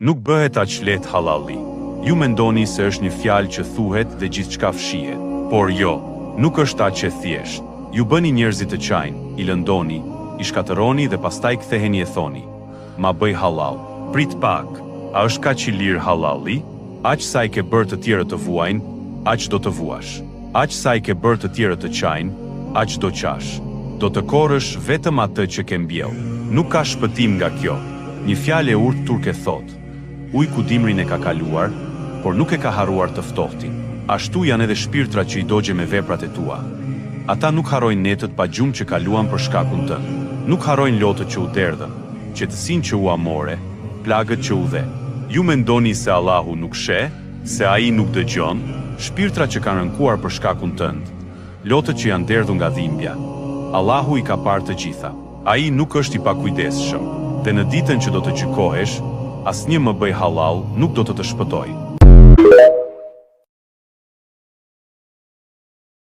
Nuk bëhet aq lehtë halali. Ju mendoni se është një fjalë që thuhet dhe gjithçka fshihet. Por jo, nuk është aq e thjeshtë. Ju bëni njerëzit të qajnë, i lëndoni, i shkatëroni dhe pastaj ktheheni e thoni: "Ma bëj halal." Prit pak, a është kaq i lirë halali? Aq sa i ke bërë të tjerët të vuajnë, aq do të vuash. Aq sa i ke bërë të tjerët të qajnë, aq do qash. Do të korrësh vetëm atë që ke mbjell. Nuk ka shpëtim nga kjo. Një fjalë e urtë turke thotë: "Uj ku dimrin e ka kaluar, por nuk e ka harruar të ftohtin." Ashtu janë edhe shpirtra që i dogje me veprat e tua. Ata nuk harrojnë netët pa gjumë që kaluan për shkakun tënd. Nuk harrojnë lotët që u derdhën, qetësinë që u amore, plagët që u dhe. Ju mendoni se Allahu nuk sheh, se ai nuk dëgjon, shpirtra që kanë rënkuar për shkakun tënd, lotët që janë derdhur nga dhimbja. Allahu i ka parë të gjitha. Ai nuk është i pakujdesshëm, dhe në ditën që do të gjykohesh, asnjë më bëj halal nuk do të shpëtojë.